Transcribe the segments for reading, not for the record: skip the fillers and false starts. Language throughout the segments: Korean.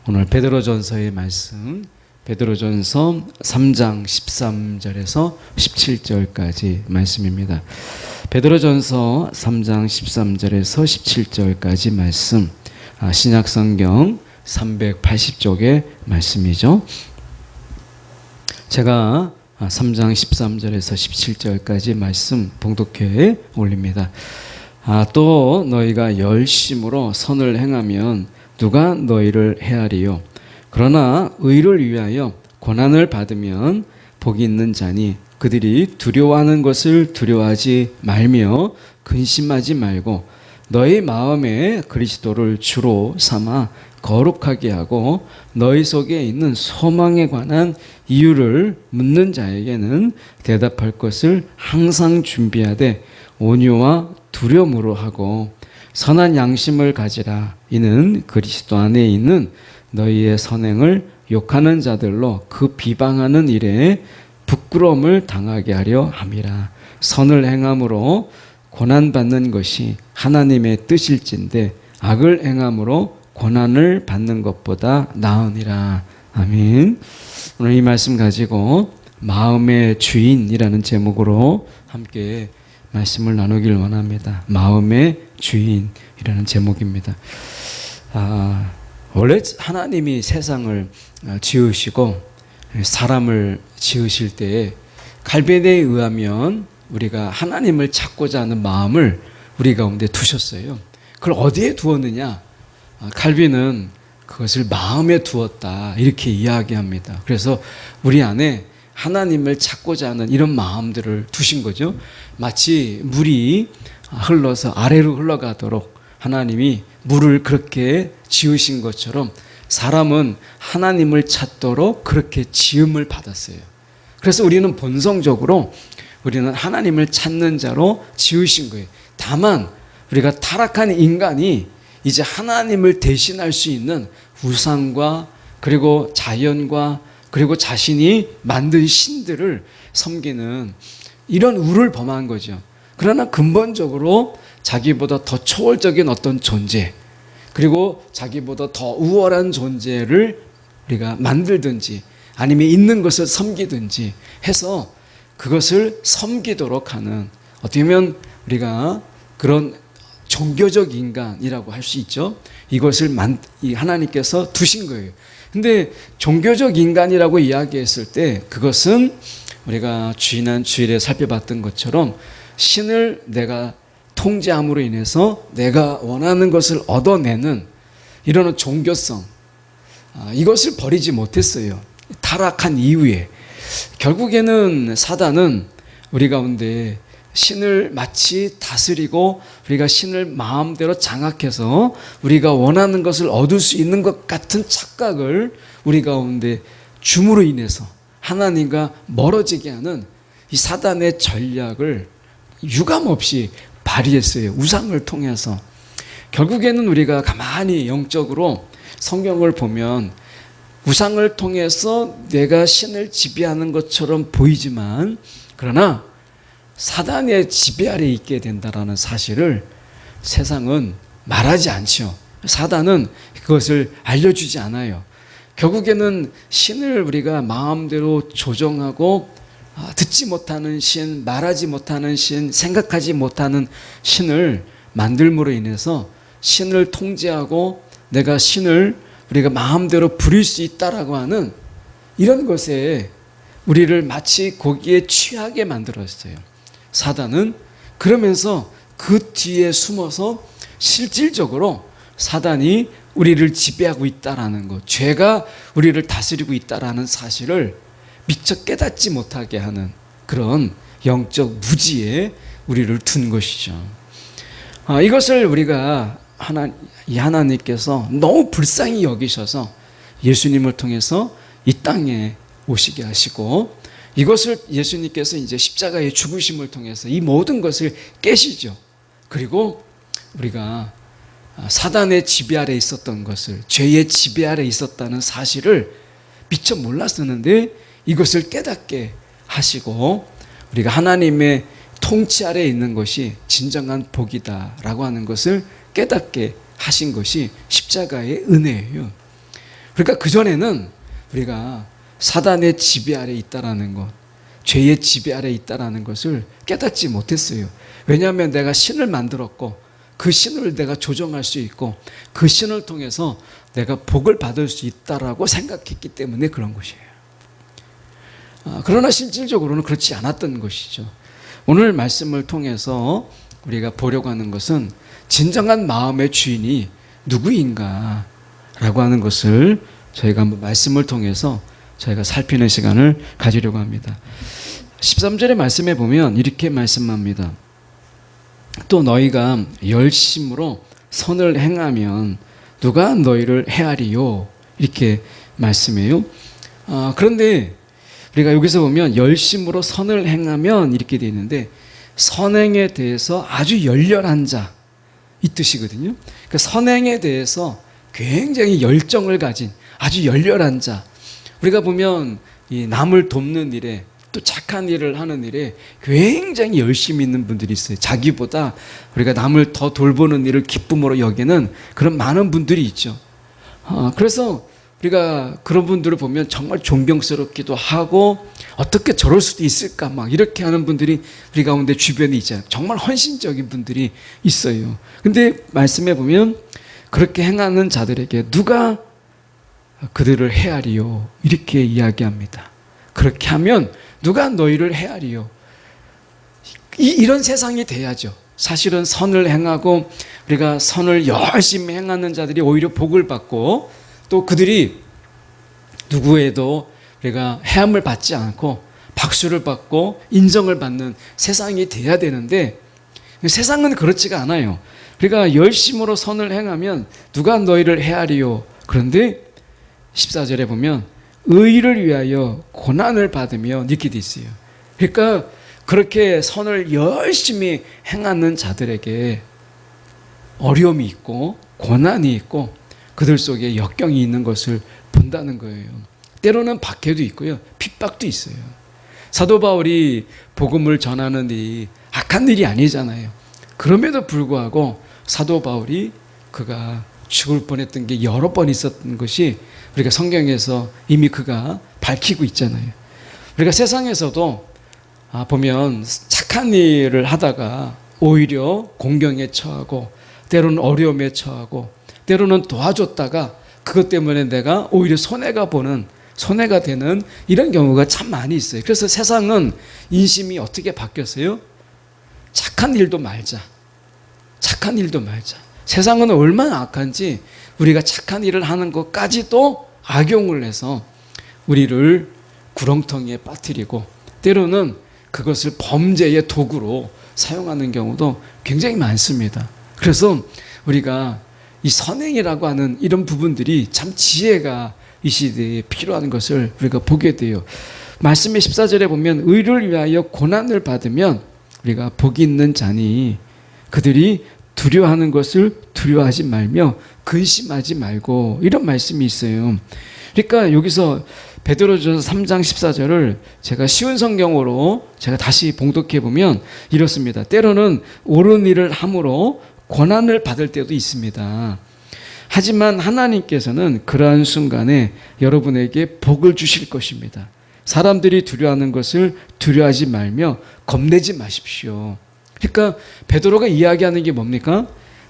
오늘 베드로전서의 말씀, 베드로전서 3장 13절에서 17절까지 말씀입니다. 베드로전서 3장 13절에서 17절까지 말씀, 신약성경 380쪽의 말씀이죠. 제가 3장 13절에서 17절까지 말씀 봉독회에 올립니다. 또 너희가 열심으로 선을 행하면 누가 너희를 해하리요? 그러나 의를 위하여 고난을 받으면 복이 있는 자니 그들이 두려워하는 것을 두려워하지 말며 근심하지 말고 너희 마음에 그리스도를 주로 삼아 거룩하게 하고 너희 속에 있는 소망에 관한 이유를 묻는 자에게는 대답할 것을 항상 준비하되 온유와 두려움으로 하고 선한 양심을 가지라. 이는 그리스도 안에 있는 너희의 선행을 욕하는 자들로 그 비방하는 일에 부끄러움을 당하게 하려 함이라. 선을 행함으로 고난받는 것이 하나님의 뜻일진데 악을 행함으로 고난을 받는 것보다 나으니라. 아멘. 오늘 이 말씀 가지고 마음의 주인이라는 제목으로 함께 말씀을 나누길 원합니다. 마음의 주인이라는 제목입니다. 원래 하나님이 세상을 지으시고 사람을 지으실 때에 갈배대에 의하면 우리가 하나님을 찾고자 하는 마음을 우리 가운데 두셨어요. 그걸 어디에 두었느냐? 갈비는 그것을 마음에 두었다 이렇게 이야기합니다. 그래서 우리 안에 하나님을 찾고자 하는 이런 마음들을 두신 거죠. 마치 물이 흘러서 아래로 흘러가도록 하나님이 물을 그렇게 지으신 것처럼 사람은 하나님을 찾도록 그렇게 지음을 받았어요. 그래서 우리는 본성적으로 우리는 하나님을 찾는 자로 지으신 거예요. 다만 우리가 타락한 인간이 이제 하나님을 대신할 수 있는 우상과 그리고 자연과 그리고 자신이 만든 신들을 섬기는 이런 우를 범한 거죠. 그러나 근본적으로 자기보다 더 초월적인 어떤 존재 그리고 자기보다 더 우월한 존재를 우리가 만들든지 아니면 있는 것을 섬기든지 해서 그것을 섬기도록 하는 어떻게 보면 우리가 그런 종교적 인간이라고 할 수 있죠. 이것을 하나님께서 두신 거예요. 근데 종교적 인간이라고 이야기했을 때 그것은 우리가 지난 주일에 살펴봤던 것처럼 신을 내가 통제함으로 인해서 내가 원하는 것을 얻어내는 이런 종교성, 이것을 버리지 못했어요. 타락한 이후에 결국에는 사단은 우리 가운데 신을 마치 다스리고 우리가 신을 마음대로 장악해서 우리가 원하는 것을 얻을 수 있는 것 같은 착각을 우리 가운데 줌으로 인해서 하나님과 멀어지게 하는 이 사단의 전략을 유감없이 발휘했어요. 우상을 통해서. 결국에는 우리가 가만히 영적으로 성경을 보면 우상을 통해서 내가 신을 지배하는 것처럼 보이지만 그러나 사단의 지배 아래 있게 된다는 사실을 세상은 말하지 않죠. 사단은 그것을 알려주지 않아요. 결국에는 신을 우리가 마음대로 조정하고 듣지 못하는 신, 말하지 못하는 신, 생각하지 못하는 신을 만들므로 인해서 신을 통제하고 내가 신을 우리가 마음대로 부릴 수 있다라고 하는 이런 것에 우리를 마치 거기에 취하게 만들었어요. 사단은 그러면서 그 뒤에 숨어서 실질적으로 사단이 우리를 지배하고 있다라는 것, 죄가 우리를 다스리고 있다라는 사실을 미처 깨닫지 못하게 하는 그런 영적 무지에 우리를 둔 것이죠. 이것을 우리가 하나님께서 너무 불쌍히 여기셔서 예수님을 통해서 이 땅에 오시게 하시고 이것을 예수님께서 이제 십자가의 죽으심을 통해서 이 모든 것을 깨시죠. 그리고 우리가 사단의 지배 아래 있었던 것을 죄의 지배 아래 있었다는 사실을 미처 몰랐었는데 이것을 깨닫게 하시고 우리가 하나님의 통치 아래 있는 것이 진정한 복이다라고 하는 것을 깨닫게 하신 것이 십자가의 은혜예요. 그러니까 그전에는 우리가 사단의 지배 아래 있다라는 것, 죄의 지배 아래 있다라는 것을 깨닫지 못했어요. 왜냐하면 내가 신을 만들었고 그 신을 내가 조정할 수 있고 그 신을 통해서 내가 복을 받을 수 있다라고 생각했기 때문에 그런 것이에요. 그러나 실질적으로는 그렇지 않았던 것이죠. 오늘 말씀을 통해서 우리가 보려고 하는 것은 진정한 마음의 주인이 누구인가 라고 하는 것을 저희가 한번 말씀을 통해서 저희가 살피는 시간을 가지려고 합니다. 13절의 말씀에 보면 이렇게 말씀합니다. 또 너희가 열심으로 선을 행하면 누가 너희를 해하리요? 이렇게 말씀해요. 그런데 우리가 여기서 보면 열심으로 선을 행하면 이렇게 되어 있는데 선행에 대해서 아주 열렬한 자 이 뜻이거든요. 그러니까 선행에 대해서 굉장히 열정을 가진 아주 열렬한 자. 우리가 보면 이 남을 돕는 일에 또 착한 일을 하는 일에 굉장히 열심히 있는 분들이 있어요. 자기보다 우리가 남을 더 돌보는 일을 기쁨으로 여기는 그런 많은 분들이 있죠. 그래서 우리가 그런 분들을 보면 정말 존경스럽기도 하고 어떻게 저럴 수도 있을까 막 이렇게 하는 분들이 우리 가운데 주변에 있잖아요. 정말 헌신적인 분들이 있어요. 근데 말씀해 보면 그렇게 행하는 자들에게 누가 그들을 헤아리요? 이렇게 이야기합니다. 그렇게 하면 누가 너희를 헤아리요? 이런 세상이 돼야죠. 사실은 선을 행하고 우리가 선을 열심히 행하는 자들이 오히려 복을 받고 또 그들이 누구에도 우리가 해함을 받지 않고 박수를 받고 인정을 받는 세상이 돼야 되는데 세상은 그렇지가 않아요. 그러니까 열심으로 선을 행하면 누가 너희를 헤아리요? 그런데 14절에 보면 의를 위하여 고난을 받으며 이렇게 돼 있어요. 그러니까 그렇게 선을 열심히 행하는 자들에게 어려움이 있고 고난이 있고 그들 속에 역경이 있는 것을 본다는 거예요. 때로는 박해도 있고요. 핍박도 있어요. 사도 바울이 복음을 전하는 일이 악한 일이 아니잖아요. 그럼에도 불구하고 사도 바울이 그가 죽을 뻔했던 게 여러 번 있었던 것이 우리가 성경에서 이미 그가 밝히고 있잖아요. 우리가 세상에서도 보면 착한 일을 하다가 오히려 공경에 처하고 때로는 어려움에 처하고 때로는 도와줬다가 그것 때문에 내가 오히려 손해가 되는 이런 경우가 참 많이 있어요. 그래서 세상은 인심이 어떻게 바뀌었어요? 착한 일도 말자. 착한 일도 말자. 세상은 얼마나 악한지 우리가 착한 일을 하는 것까지도 악용을 해서 우리를 구렁텅이에 빠뜨리고 때로는 그것을 범죄의 도구로 사용하는 경우도 굉장히 많습니다. 그래서 우리가 이 선행이라고 하는 이런 부분들이 참 지혜가 이 시대에 필요한 것을 우리가 보게 돼요. 말씀의 14절에 보면 의를 위하여 고난을 받으면 우리가 복이 있는 자니 그들이 두려워하는 것을 두려워하지 말며 근심하지 말고 이런 말씀이 있어요. 그러니까 여기서 베드로전서 3장 14절을 제가 쉬운 성경으로 제가 다시 봉독해 보면 이렇습니다. 때로는 옳은 일을 함으로 고난을 받을 때도 있습니다. 하지만 하나님께서는 그러한 순간에 여러분에게 복을 주실 것입니다. 사람들이 두려워하는 것을 두려워하지 말며 겁내지 마십시오. 그러니까 베드로가 이야기하는 게 뭡니까?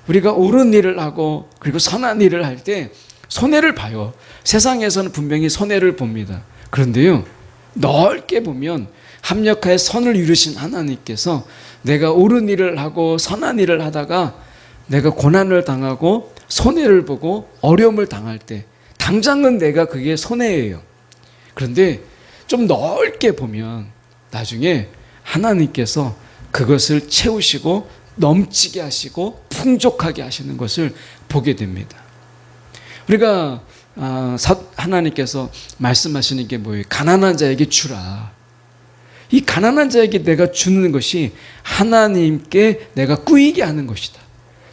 우리가 옳은 일을 하고 그리고 선한 일을 할 때 손해를 봐요. 세상에서는 분명히 손해를 봅니다. 그런데요, 넓게 보면 합력하여 선을 이루신 하나님께서 내가 옳은 일을 하고 선한 일을 하다가 내가 고난을 당하고 손해를 보고 어려움을 당할 때 당장은 내가 그게 손해예요. 그런데 좀 넓게 보면 나중에 하나님께서 그것을 채우시고 넘치게 하시고 풍족하게 하시는 것을 보게 됩니다. 우리가 하나님께서 말씀하시는 게 뭐예요? 가난한 자에게 주라. 이 가난한 자에게 내가 주는 것이 하나님께 내가 꾸이게 하는 것이다.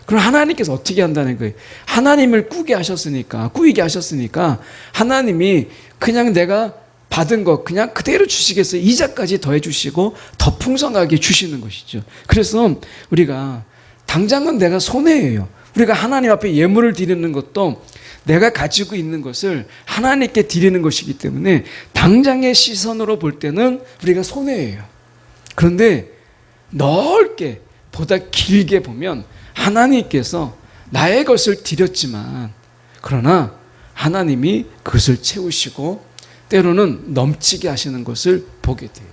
그럼 하나님께서 어떻게 한다는 거예요? 하나님을 꾸이게 하셨으니까 하나님이 그냥 내가 받은 것 그냥 그대로 주시겠어요. 이자까지 더해 주시고 더 풍성하게 주시는 것이죠. 그래서 우리가 당장은 내가 손해예요. 우리가 하나님 앞에 예물을 드리는 것도 내가 가지고 있는 것을 하나님께 드리는 것이기 때문에 당장의 시선으로 볼 때는 우리가 손해예요. 그런데 넓게 보다 길게 보면 하나님께서 나의 것을 드렸지만 그러나 하나님이 그것을 채우시고 때로는 넘치게 하시는 것을 보게 돼요.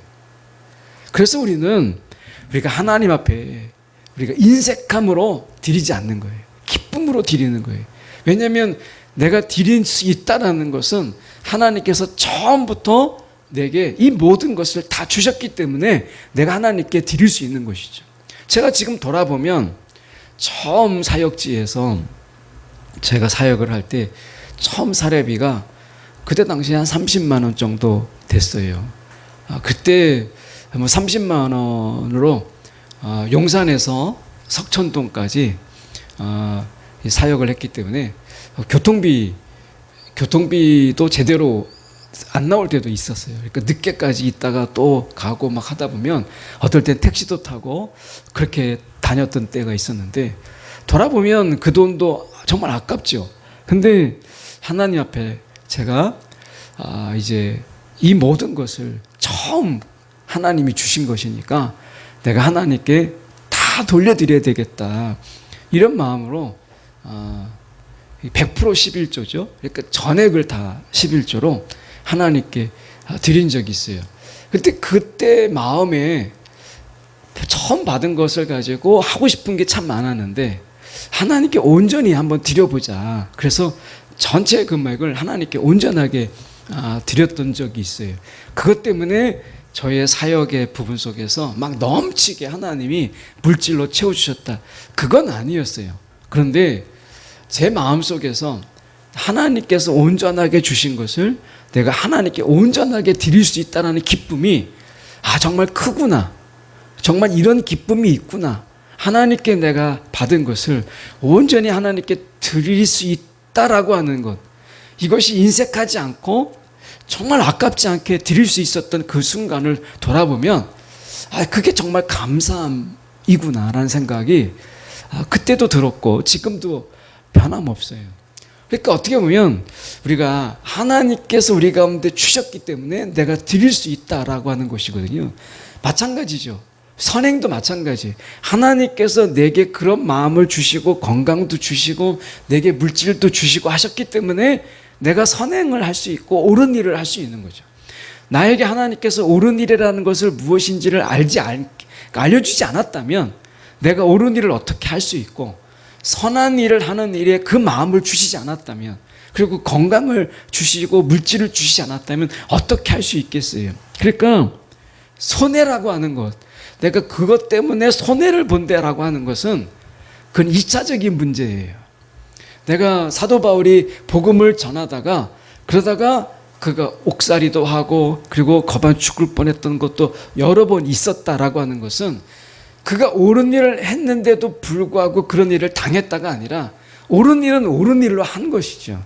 그래서 우리가 하나님 앞에 우리가 인색함으로 드리지 않는 거예요. 기쁨으로 드리는 거예요. 왜냐하면 내가 드릴 수 있다는 것은 하나님께서 처음부터 내게 이 모든 것을 다 주셨기 때문에 내가 하나님께 드릴 수 있는 것이죠. 제가 지금 돌아보면 처음 사역지에서 제가 사역을 할 때 처음 사례비가 그때 당시에 한 30만 원 정도 됐어요. 그때 뭐 30만 원으로 용산에서 석천동까지 사역을 했기 때문에 교통비도 제대로 안 나올 때도 있었어요. 그러니까 늦게까지 있다가 또 가고 막 하다 보면 어떨 땐 택시도 타고 그렇게 다녔던 때가 있었는데 돌아보면 그 돈도 정말 아깝죠. 근데 하나님 앞에 제가 이제 이 모든 것을 처음 하나님이 주신 것이니까 내가 하나님께 다 돌려드려야 되겠다. 이런 마음으로 100% 11조죠. 그러니까 전액을 다 11조로 하나님께 드린 적이 있어요. 그때 마음에 처음 받은 것을 가지고 하고 싶은 게 참 많았는데 하나님께 온전히 한번 드려보자. 그래서 전체 금액을 하나님께 온전하게 드렸던 적이 있어요. 그것 때문에 저의 사역의 부분 속에서 막 넘치게 하나님이 물질로 채워주셨다. 그건 아니었어요. 그런데 제 마음속에서 하나님께서 온전하게 주신 것을 내가 하나님께 온전하게 드릴 수 있다는 기쁨이 정말 크구나. 정말 이런 기쁨이 있구나. 하나님께 내가 받은 것을 온전히 하나님께 드릴 수 있다라고 하는 것. 이것이 인색하지 않고 정말 아깝지 않게 드릴 수 있었던 그 순간을 돌아보면 그게 정말 감사함이구나라는 생각이 그때도 들었고 지금도 변함없어요. 그러니까 어떻게 보면 우리가 하나님께서 우리 가운데 주셨기 때문에 내가 드릴 수 있다라고 하는 것이거든요. 마찬가지죠. 선행도 마찬가지. 하나님께서 내게 그런 마음을 주시고 건강도 주시고 내게 물질도 주시고 하셨기 때문에 내가 선행을 할 수 있고 옳은 일을 할 수 있는 거죠. 나에게 하나님께서 옳은 일이라는 것을 무엇인지를 알려주지 않았다면 내가 옳은 일을 어떻게 할 수 있고 선한 일을 하는 일에 그 마음을 주시지 않았다면 그리고 건강을 주시고 물질을 주시지 않았다면 어떻게 할 수 있겠어요. 그러니까 손해라고 하는 것, 내가 그것 때문에 손해를 본다라고 하는 것은 그건 2차적인 문제예요. 내가 사도 바울이 복음을 전하다가 그러다가 그가 옥살이도 하고 그리고 거반 죽을 뻔했던 것도 여러 번 있었다라고 하는 것은 그가 옳은 일을 했는데도 불구하고 그런 일을 당했다가 아니라 옳은 일은 옳은 일로 한 것이죠.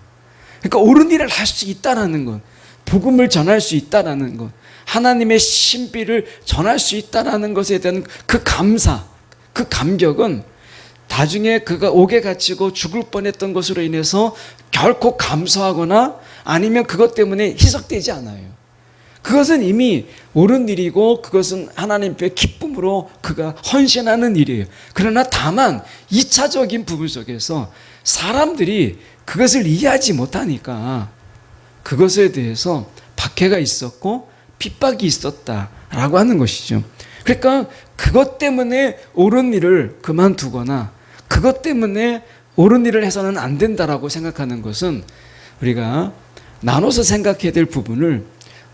그러니까 옳은 일을 할 수 있다라는 것, 복음을 전할 수 있다라는 것, 하나님의 신비를 전할 수 있다라는 것에 대한 그 감사, 그 감격은 나중에 그가 옥에 갇히고 죽을 뻔했던 것으로 인해서 결코 감사하거나 아니면 그것 때문에 희석되지 않아요. 그것은 이미 옳은 일이고 그것은 하나님 앞에 기쁨으로 그가 헌신하는 일이에요. 그러나 다만 2차적인 부분 속에서 사람들이 그것을 이해하지 못하니까 그것에 대해서 박해가 있었고 핍박이 있었다라고 하는 것이죠. 그러니까 그것 때문에 옳은 일을 그만두거나 그것 때문에 옳은 일을 해서는 안 된다라고 생각하는 것은 우리가 나눠서 생각해야 될 부분을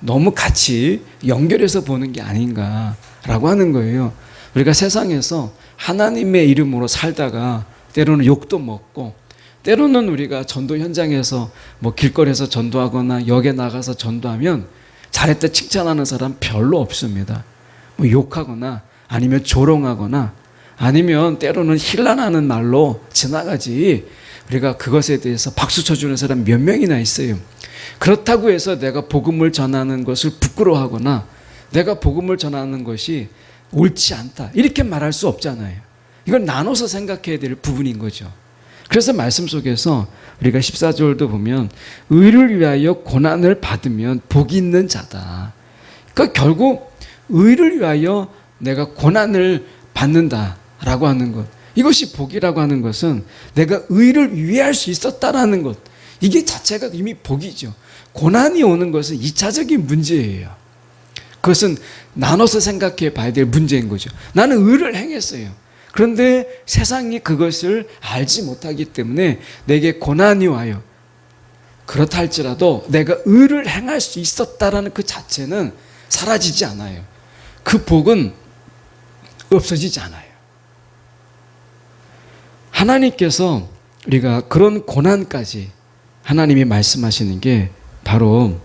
너무 같이 연결해서 보는 게 아닌가라고 하는 거예요. 우리가 세상에서 하나님의 이름으로 살다가 때로는 욕도 먹고 때로는 우리가 전도 현장에서 뭐 길거리에서 전도하거나 역에 나가서 전도하면 잘했다 칭찬하는 사람 별로 없습니다. 뭐 욕하거나 아니면 조롱하거나 아니면 때로는 힐난하는 말로 지나가지 우리가 그것에 대해서 박수 쳐주는 사람 몇 명이나 있어요. 그렇다고 해서 내가 복음을 전하는 것을 부끄러워하거나 내가 복음을 전하는 것이 옳지 않다 이렇게 말할 수 없잖아요. 이걸 나눠서 생각해야 될 부분인 거죠. 그래서 말씀 속에서 우리가 14절도 보면 의를 위하여 고난을 받으면 복이 있는 자다. 그러니까 결국 의를 위하여 내가 고난을 받는다라고 하는 것, 이것이 복이라고 하는 것은 내가 의를 위할 수 있었다라는 것, 이게 자체가 이미 복이죠. 고난이 오는 것은 2차적인 문제예요. 그것은 나눠서 생각해 봐야 될 문제인 거죠. 나는 의를 행했어요. 그런데 세상이 그것을 알지 못하기 때문에 내게 고난이 와요. 그렇다 할지라도 내가 의를 행할 수 있었다라는 그 자체는 사라지지 않아요. 그 복은 없어지지 않아요. 하나님께서 우리가 그런 고난까지 하나님이 말씀하시는 게 바로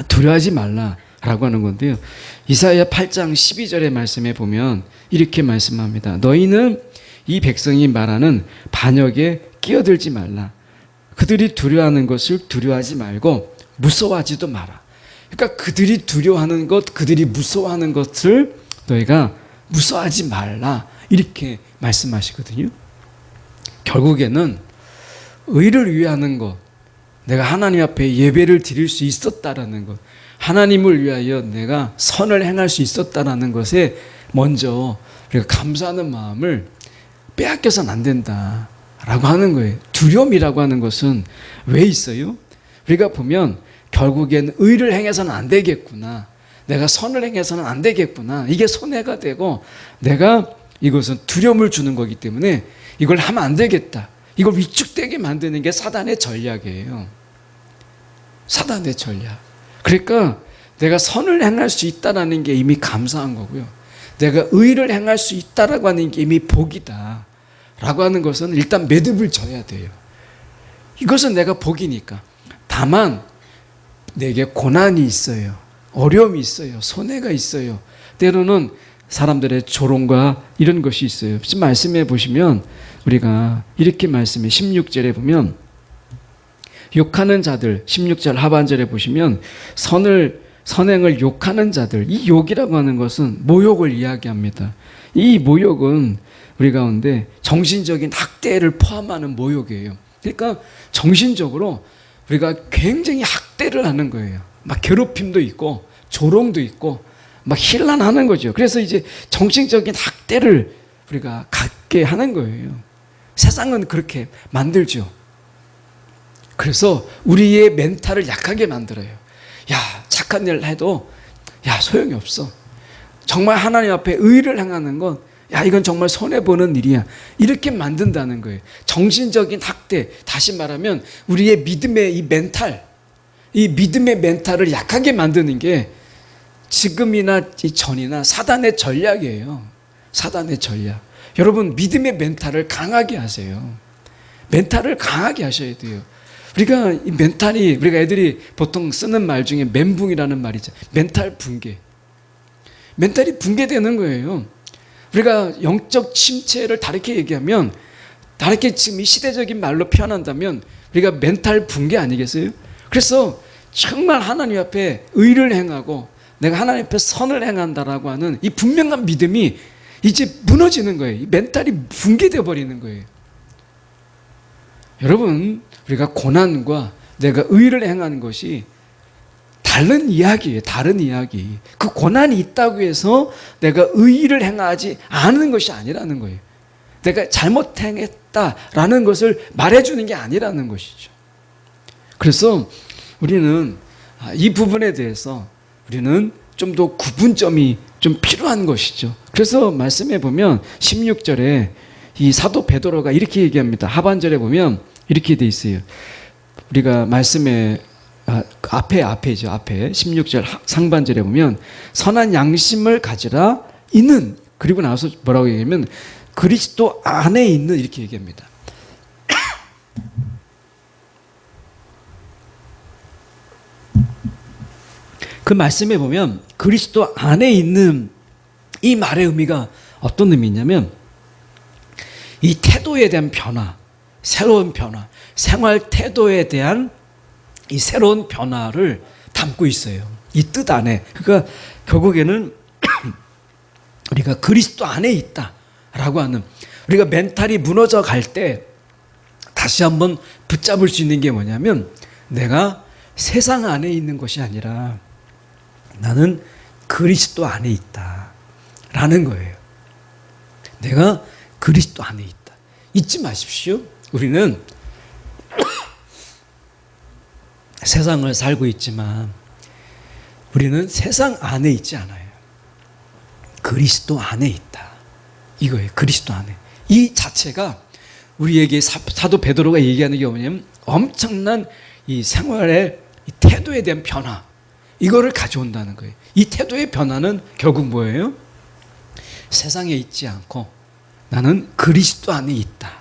두려워하지 말라라고 하는 건데요. 이사야 8장 12절의 말씀에 보면 이렇게 말씀합니다. 너희는 이 백성이 말하는 반역에 끼어들지 말라. 그들이 두려워하는 것을 두려워하지 말고 무서워하지도 마라. 그러니까 그들이 두려워하는 것, 그들이 무서워하는 것을 너희가 무서워하지 말라, 이렇게 말씀하시거든요. 결국에는 의를 위하는 것, 내가 하나님 앞에 예배를 드릴 수 있었다라는 것, 하나님을 위하여 내가 선을 행할 수 있었다라는 것에 먼저 우리가 감사하는 마음을 빼앗겨서는 안 된다라고 하는 거예요. 두려움이라고 하는 것은 왜 있어요? 우리가 보면 결국엔 의를 행해서는 안 되겠구나, 내가 선을 행해서는 안 되겠구나, 이게 손해가 되고 내가 이것은 두려움을 주는 거기 때문에 이걸 하면 안 되겠다, 이걸 위축되게 만드는 게 사단의 전략이에요. 사단의 전략. 그러니까 내가 선을 행할 수 있다는 게 이미 감사한 거고요, 내가 의를 행할 수 있다라고 하는 게 이미 복이다 라고 하는 것은 일단 매듭을 져야 돼요. 이것은 내가 복이니까. 다만 내게 고난이 있어요, 어려움이 있어요, 손해가 있어요, 때로는 사람들의 조롱과 이런 것이 있어요. 지금 말씀해 보시면 우리가 이렇게 말씀해 16절에 보면 욕하는 자들, 16절 하반절에 보시면 선행을 욕하는 자들, 이 욕이라고 하는 것은 모욕을 이야기합니다. 이 모욕은 우리 가운데 정신적인 학대를 포함하는 모욕이에요. 그러니까 정신적으로 우리가 굉장히 학대를 하는 거예요. 막 괴롭힘도 있고 조롱도 있고 막 힐난하는 거죠. 그래서 이제 정신적인 학대를 우리가 갖게 하는 거예요. 세상은 그렇게 만들죠. 그래서 우리의 멘탈을 약하게 만들어요. 야, 착한 일을 해도 야, 소용이 없어. 정말 하나님 앞에 의를 행하는 건 야, 이건 정말 손해보는 일이야, 이렇게 만든다는 거예요. 정신적인 학대, 다시 말하면 우리의 믿음의 이 멘탈, 이 믿음의 멘탈을 약하게 만드는 게 지금이나 전이나 사단의 전략이에요. 사단의 전략. 여러분, 믿음의 멘탈을 강하게 하세요. 멘탈을 강하게 하셔야 돼요. 우리가 이 멘탈이, 우리가 애들이 보통 쓰는 말 중에 멘붕이라는 말이죠. 멘탈 붕괴. 멘탈이 붕괴되는 거예요. 우리가 영적 침체를 다르게 얘기하면, 다르게 지금 이 시대적인 말로 표현한다면 우리가 멘탈 붕괴 아니겠어요? 그래서 정말 하나님 앞에 의를 행하고 내가 하나님 앞에 선을 행한다라고 하는 이 분명한 믿음이 이제 무너지는 거예요. 이 멘탈이 붕괴되어 버리는 거예요. 여러분, 우리가 고난과 내가 의를 행하는 것이 다른 이야기예요. 다른 이야기. 그 고난이 있다고 해서 내가 의를 행하지 않은 것이 아니라는 거예요. 내가 잘못 행했다라는 것을 말해주는 게 아니라는 것이죠. 그래서 우리는 이 부분에 대해서 우리는 좀 더 구분점이 좀 필요한 것이죠. 그래서 말씀해 보면 16절에 이 사도 베드로가 이렇게 얘기합니다. 하반절에 보면 이렇게 돼 있어요. 우리가 말씀에 앞에죠. 앞에 16절 상반절에 보면 선한 양심을 가지라 이는, 그리고 나서 뭐라고 얘기하면 그리스도 안에 있는, 이렇게 얘기합니다. 그 말씀에 보면 그리스도 안에 있는 이 말의 의미가 어떤 의미냐면 이 태도에 대한 변화, 새로운 변화, 생활 태도에 대한 이 새로운 변화를 담고 있어요. 이 뜻 안에. 그러니까 결국에는 우리가 그리스도 안에 있다라고 하는, 우리가 멘탈이 무너져 갈 때 다시 한번 붙잡을 수 있는 게 뭐냐면 내가 세상 안에 있는 것이 아니라 나는 그리스도 안에 있다 라는 거예요. 내가 그리스도 안에 있다. 잊지 마십시오. 우리는 세상을 살고 있지만 우리는 세상 안에 있지 않아요. 그리스도 안에 있다. 이거예요. 그리스도 안에. 이 자체가 우리에게 사도 베드로가 얘기하는 게 뭐냐면 엄청난 이 생활의 이 태도에 대한 변화, 이거를 가져온다는 거예요. 이 태도의 변화는 결국 뭐예요? 세상에 있지 않고 나는 그리스도 안에 있다.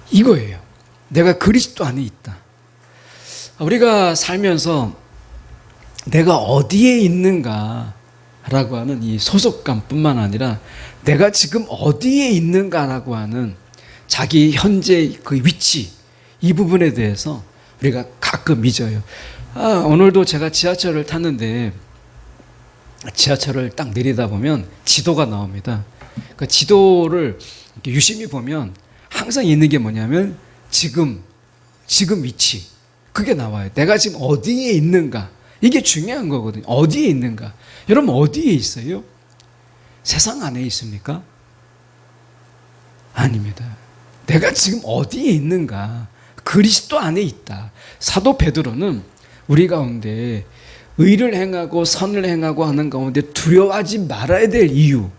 이거예요. 내가 그리스도 안에 있다. 우리가 살면서 내가 어디에 있는가 라고 하는 이 소속감뿐만 아니라 내가 지금 어디에 있는가라고 하는 자기 현재 그 위치, 이 부분에 대해서 우리가 가끔 잊어요. 오늘도 제가 지하철을 탔는데 지하철을 딱 내리다 보면 지도가 나옵니다. 그 지도를 이렇게 유심히 보면 항상 있는 게 뭐냐면 지금 위치, 그게 나와요. 내가 지금 어디에 있는가, 이게 중요한 거거든요. 어디에 있는가. 여러분 어디에 있어요? 세상 안에 있습니까? 아닙니다. 내가 지금 어디에 있는가? 그리스도 안에 있다. 사도 베드로는 우리 가운데 의를 행하고 선을 행하고 하는 가운데 두려워하지 말아야 될 이유,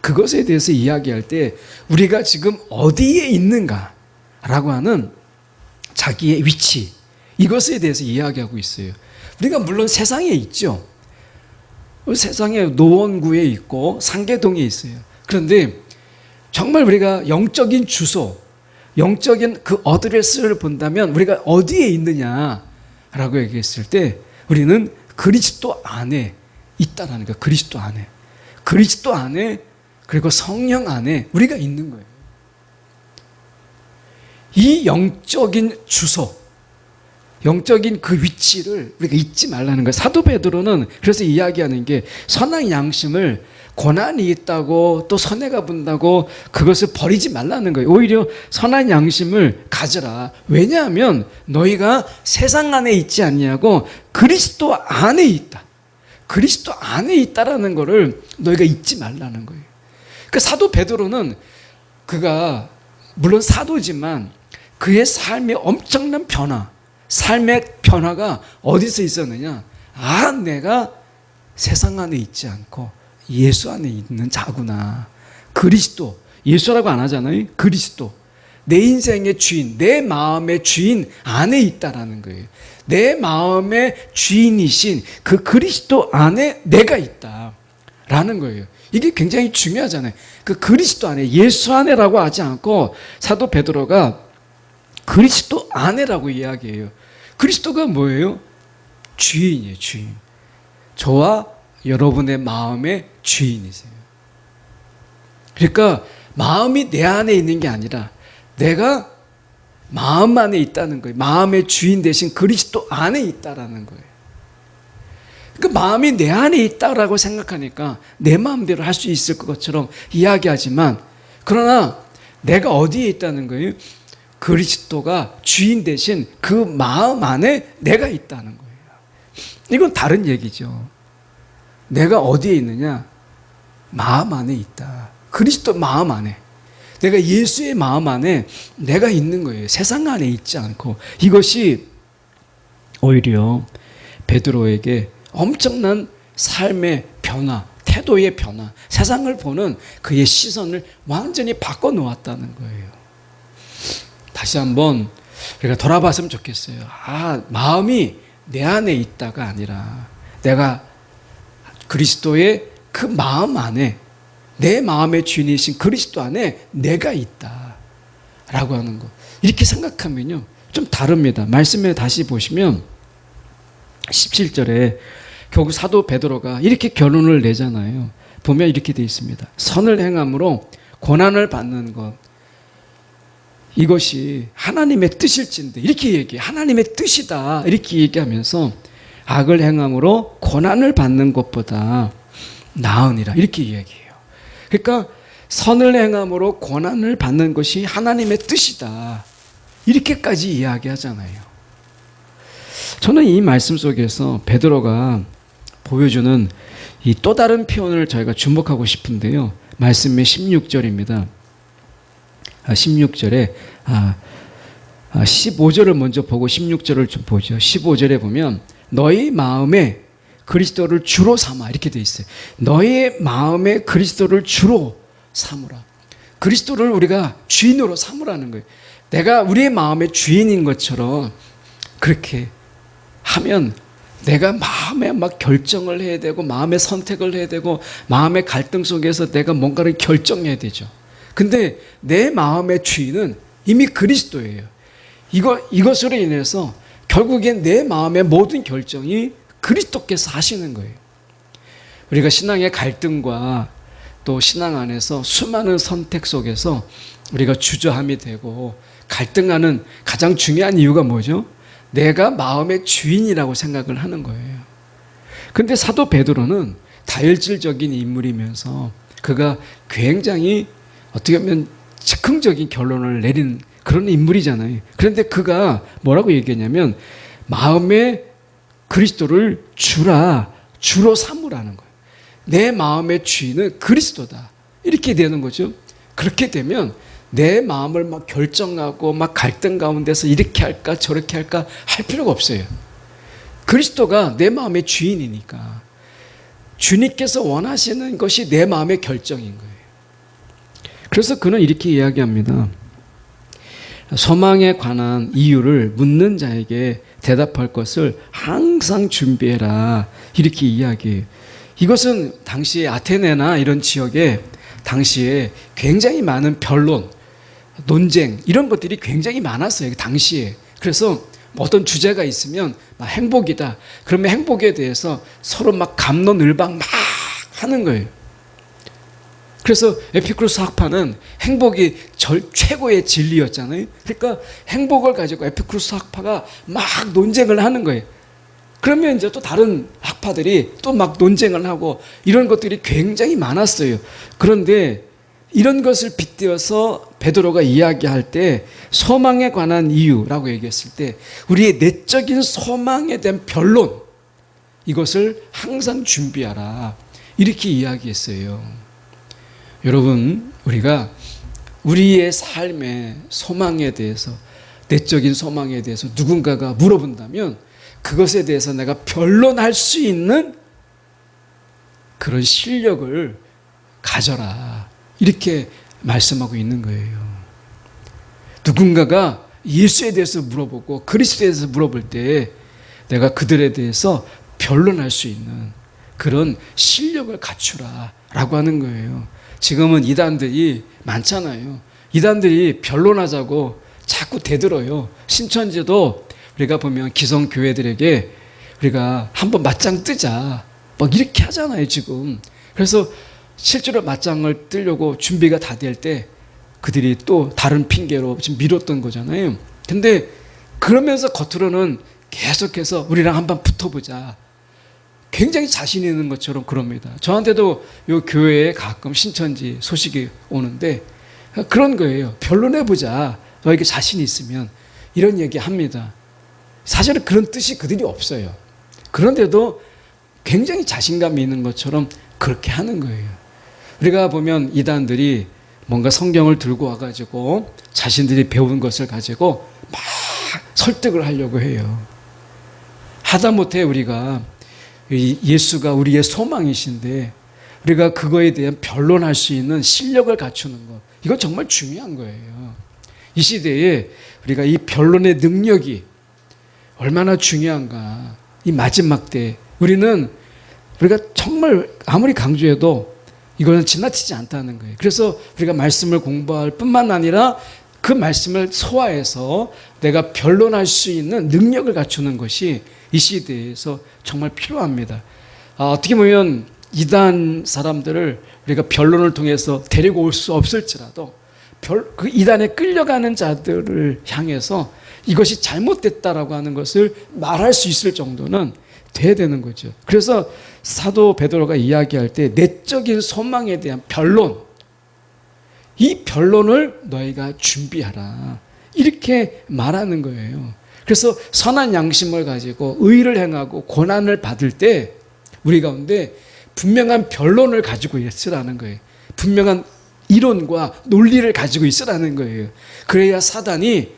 그것에 대해서 이야기할 때 우리가 지금 어디에 있는가 라고 하는 자기의 위치, 이것에 대해서 이야기하고 있어요. 우리가 물론 세상에 있죠. 세상에 노원구에 있고 상계동에 있어요. 그런데 정말 우리가 영적인 주소, 영적인 그 어드레스를 본다면 우리가 어디에 있느냐라고 얘기했을 때 우리는 그리스도 안에 있다라는 거예요. 그리스도 안에. 그리스도 안에, 그리고 성령 안에 우리가 있는 거예요. 이 영적인 주소, 영적인 그 위치를 우리가 잊지 말라는 거예요. 사도 베드로는 그래서 이야기하는 게 선한 양심을 고난이 있다고 또 손해가 본다고 그것을 버리지 말라는 거예요. 오히려 선한 양심을 가져라. 왜냐하면 너희가 세상 안에 있지 않냐고 그리스도 안에 있다. 그리스도 안에 있다라는 것을 너희가 잊지 말라는 거예요. 그 사도 베드로는 그가 물론 사도지만 그의 삶의 엄청난 변화, 삶의 변화가 어디서 있었느냐? 내가 세상 안에 있지 않고 예수 안에 있는 자구나. 그리스도, 예수라고 안 하잖아요. 그리스도, 내 인생의 주인, 내 마음의 주인 안에 있다라는 거예요. 내 마음의 주인이신 그 그리스도 안에 내가 있다라는 거예요. 이게 굉장히 중요하잖아요. 그 그리스도 안에, 예수 안에라고 하지 않고 사도 베드로가 그리스도 안에라고 이야기해요. 그리스도가 뭐예요? 주인이에요, 주인. 저와 여러분의 마음의 주인이세요. 그러니까 마음이 내 안에 있는 게 아니라 내가 마음 안에 있다는 거예요. 마음의 주인 대신 그리스도 안에 있다라는 거예요. 그 마음이 내 안에 있다라고 생각하니까 내 마음대로 할 수 있을 것처럼 이야기하지만, 그러나 내가 어디에 있다는 거예요? 그리스도가 주인 대신 그 마음 안에 내가 있다는 거예요. 이건 다른 얘기죠. 내가 어디에 있느냐? 마음 안에 있다. 그리스도 마음 안에, 내가 예수의 마음 안에 내가 있는 거예요. 세상 안에 있지 않고. 이것이 오히려 베드로에게 엄청난 삶의 변화, 태도의 변화, 세상을 보는 그의 시선을 완전히 바꿔놓았다는 거예요. 다시 한번 우리가 돌아봤으면 좋겠어요. 마음이 내 안에 있다가 아니라 내가 그리스도의 그 마음 안에, 내 마음의 주인이신 그리스도 안에 내가 있다라고 하는 거. 이렇게 생각하면요 좀 다릅니다. 말씀에 다시 보시면 17절에 결국 사도 베드로가 이렇게 결론을 내잖아요. 보면 이렇게 되어 있습니다. 선을 행함으로 고난을 받는 것, 이것이 하나님의 뜻일진데, 이렇게 얘기해. 하나님의 뜻이다 이렇게 얘기하면서 악을 행함으로 고난을 받는 것보다 나으니라 이렇게 이야기해요. 그러니까 선을 행함으로 고난을 받는 것이 하나님의 뜻이다. 이렇게까지 이야기하잖아요. 저는 이 말씀 속에서 베드로가 보여주는 이 또 다른 표현을 저희가 주목하고 싶은데요. 말씀의 16절입니다. 16절에 15절을 먼저 보고 16절을 좀 보죠. 15절에 보면 너희 마음에 그리스도를 주로 삼아 이렇게 돼 있어요. 너희 마음에 그리스도를 주로 삼으라. 그리스도를 우리가 주인으로 삼으라는 거예요. 내가 우리의 마음의 주인인 것처럼 그렇게 하면 내가 마음에 막 결정을 해야 되고 마음의 선택을 해야 되고 마음의 갈등 속에서 내가 뭔가를 결정해야 되죠. 근데 내 마음의 주인은 이미 그리스도예요. 이것으로 인해서 결국엔 내 마음의 모든 결정이 그리스도께서 하시는 거예요. 우리가 신앙의 갈등과 또 신앙 안에서 수많은 선택 속에서 우리가 주저함이 되고 갈등하는 가장 중요한 이유가 뭐죠? 내가 마음의 주인이라고 생각을 하는 거예요. 근데 사도 베드로는 다혈질적인 인물이면서 그가 굉장히 어떻게 보면 즉흥적인 결론을 내린 그런 인물이잖아요. 그런데 그가 뭐라고 얘기했냐면 마음에 그리스도를 주로 삼으라는 거예요. 내 마음의 주인은 그리스도다. 이렇게 되는 거죠. 그렇게 되면 내 마음을 막 결정하고 막 갈등 가운데서 이렇게 할까 저렇게 할까 할 필요가 없어요. 그리스도가 내 마음의 주인이니까 주님께서 원하시는 것이 내 마음의 결정인 거예요. 그래서 그는 이렇게 이야기합니다. 소망에 관한 이유를 묻는 자에게 대답할 것을 항상 준비해라. 이렇게 이야기해요. 이것은 당시에 아테네나 이런 지역에 당시에 굉장히 많은 변론, 논쟁 이런 것들이 굉장히 많았어요. 당시에. 그래서 어떤 주제가 있으면 막 행복이다. 그러면 행복에 대해서 서로 막 갑론을박 막 하는 거예요. 그래서 에피쿠로스 학파는 행복이 최고의 진리였잖아요. 그러니까 행복을 가지고 에피쿠로스 학파가 막 논쟁을 하는 거예요. 그러면 이제 또 다른 학파들이 또 막 논쟁을 하고 이런 것들이 굉장히 많았어요. 그런데 이런 것을 빗대어서 베드로가 이야기할 때 소망에 관한 이유라고 얘기했을 때 우리의 내적인 소망에 대한 변론 이것을 항상 준비하라. 이렇게 이야기했어요. 여러분, 우리가 우리의 삶의 소망에 대해서 내적인 소망에 대해서 누군가가 물어본다면 그것에 대해서 내가 변론할 수 있는 그런 실력을 가져라. 이렇게 말씀하고 있는 거예요. 누군가가 예수에 대해서 물어보고 그리스도에 대해서 물어볼 때 내가 그들에 대해서 변론할 수 있는 그런 실력을 갖추라 라고 하는 거예요. 지금은 이단들이 많잖아요. 이단들이 변론하자고 자꾸 대들어요. 신천지도 우리가 보면 기성교회들에게 우리가 한번 맞짱 뜨자 막 이렇게 하잖아요 지금. 그래서 실제로 맞짱을 뜨려고 준비가 다 될 때 그들이 또 다른 핑계로 지금 미뤘던 거잖아요. 근데 그러면서 겉으로는 계속해서 우리랑 한번 붙어보자 굉장히 자신 있는 것처럼 그럽니다. 저한테도 이 교회에 가끔 신천지 소식이 오는데 그런 거예요. 변론해보자. 너에게 자신이 있으면 이런 얘기 합니다. 사실은 그런 뜻이 그들이 없어요. 그런데도 굉장히 자신감이 있는 것처럼 그렇게 하는 거예요. 우리가 보면 이단들이 뭔가 성경을 들고 와가지고 자신들이 배운 것을 가지고 막 설득을 하려고 해요. 하다못해 우리가 예수가 우리의 소망이신데 우리가 그거에 대한 변론할 수 있는 실력을 갖추는 것, 이건 정말 중요한 거예요. 이 시대에 우리가 이 변론의 능력이 얼마나 중요한가. 이 마지막 때 우리가 정말 아무리 강조해도 이거는 지나치지 않다는 거예요. 그래서 우리가 말씀을 공부할 뿐만 아니라 그 말씀을 소화해서 내가 변론할 수 있는 능력을 갖추는 것이 이 시대에서 정말 필요합니다. 어떻게 보면 이단 사람들을 우리가 변론을 통해서 데리고 올 수 없을지라도 그 이단에 끌려가는 자들을 향해서 이것이 잘못됐다라고 하는 것을 말할 수 있을 정도는 돼야 되는 거죠. 그래서 사도 베드로가 이야기할 때 내적인 소망에 대한 변론, 이 변론을 너희가 준비하라. 이렇게 말하는 거예요. 그래서 선한 양심을 가지고 의를 행하고 고난을 받을 때 우리 가운데 분명한 변론을 가지고 있으라는 거예요. 분명한 이론과 논리를 가지고 있으라는 거예요. 그래야 사단이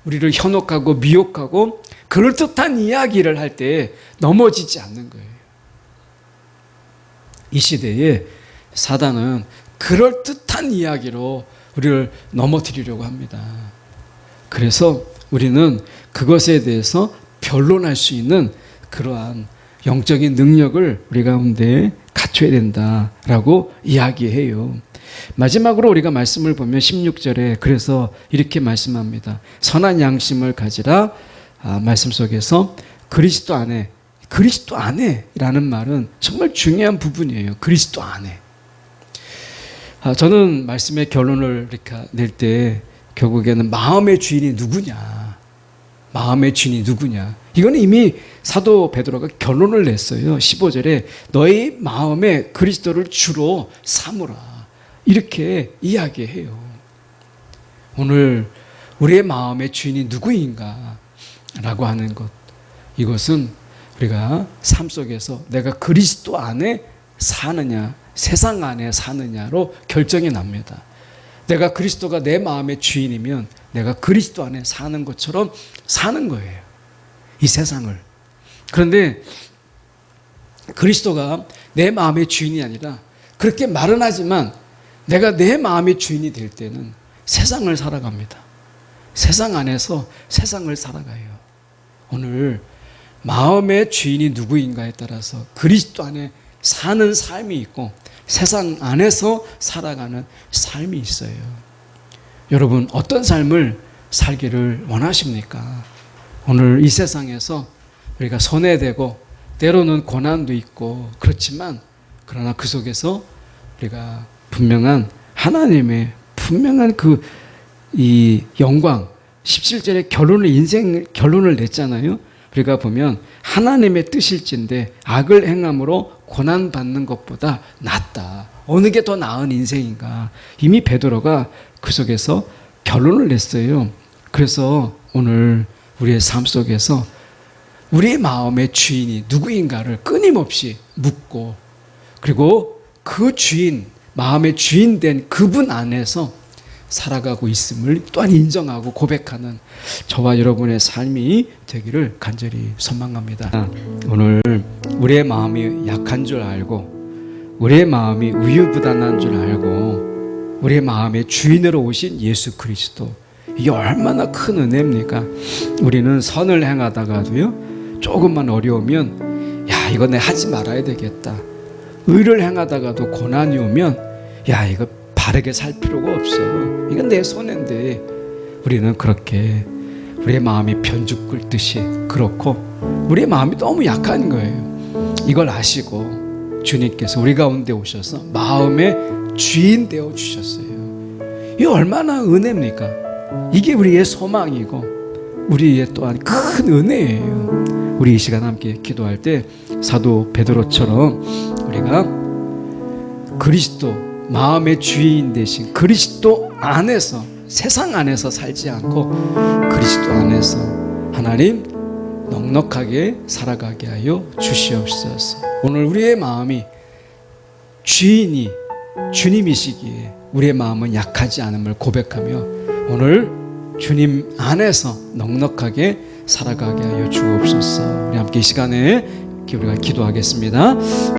우리를 현혹하고 미혹하고 그럴듯한 이야기를 할 때 넘어지지 않는 거예요. 이 시대에 사단은 그럴듯한 이야기로 우리를 넘어뜨리려고 합니다. 그래서 우리는 그것에 대해서 변론할 수 있는 그러한 영적인 능력을 우리 가운데 갖춰야 된다라고 이야기해요. 마지막으로 우리가 말씀을 보면 16절에 그래서 이렇게 말씀합니다. 선한 양심을 가지라. 말씀 속에서 그리스도 안에라는 말은 정말 중요한 부분이에요. 그리스도 안에. 저는 말씀의 결론을 이렇게 낼 때 결국에는 마음의 주인이 누구냐. 마음의 주인이 누구냐. 이거는 이미 사도 베드로가 결론을 냈어요. 15절에 너희 마음에 그리스도를 주로 삼으라. 이렇게 이야기해요. 오늘 우리의 마음의 주인이 누구인가 라고 하는 것. 이것은 우리가 삶 속에서 내가 그리스도 안에 사느냐 세상 안에 사느냐로 결정이 납니다. 내가 그리스도가 내 마음의 주인이면 내가 그리스도 안에 사는 것처럼 사는 거예요. 이 세상을. 그런데 그리스도가 내 마음의 주인이 아니라 그렇게 말은 하지만 내가 내 마음의 주인이 될 때는 세상을 살아갑니다. 세상 안에서 세상을 살아가요. 오늘 마음의 주인이 누구인가에 따라서 그리스도 안에 사는 삶이 있고 세상 안에서 살아가는 삶이 있어요. 여러분 어떤 삶을 살기를 원하십니까? 오늘 이 세상에서 우리가 손해되고 때로는 고난도 있고 그렇지만 그러나 그 속에서 우리가 분명한 하나님의 분명한 이 영광 17절에 결론을 냈잖아요. 우리가 보면 하나님의 뜻일진데 악을 행함으로 고난받는 것보다 낫다. 어느 게 더 나은 인생인가. 이미 베드로가 그 속에서 결론을 냈어요. 그래서 오늘 우리의 삶 속에서 우리의 마음의 주인이 누구인가를 끊임없이 묻고 그리고 그 주인, 마음의 주인 된 그분 안에서 살아가고 있음을 또한 인정하고 고백하는 저와 여러분의 삶이 되기를 간절히 소망합니다. 오늘 우리의 마음이 약한 줄 알고 우리의 마음이 우유부단한 줄 알고 우리의 마음의 주인으로 오신 예수 그리스도, 이게 얼마나 큰 은혜입니까? 우리는 선을 행하다가도요 조금만 어려우면 야 이거 내 하지 말아야 되겠다. 의를 행하다가도 고난이 오면 야 이거 바르게 살 필요가 없어. 이건 내 손해인데 우리는 그렇게 우리의 마음이 변죽 끓듯이 그렇고 우리의 마음이 너무 약한 거예요. 이걸 아시고 주님께서 우리 가운데 오셔서 마음의 주인 되어 주셨어요. 이게 얼마나 은혜입니까? 이게 우리의 소망이고 우리의 또한 큰 은혜예요. 우리 이 시간 함께 기도할 때 사도 베드로처럼 우리가 그리스도 마음의 주인 되신 그리스도 안에서 세상 안에서 살지 않고 그리스도 안에서 하나님 넉넉하게 살아가게 하여 주시옵소서. 오늘 우리의 마음이 주인이 주님이시기에 우리의 마음은 약하지 않음을 고백하며 오늘 주님 안에서 넉넉하게 살아가게 하여 주옵소서. 우리 함께 이 시간에 우리가 기도하겠습니다.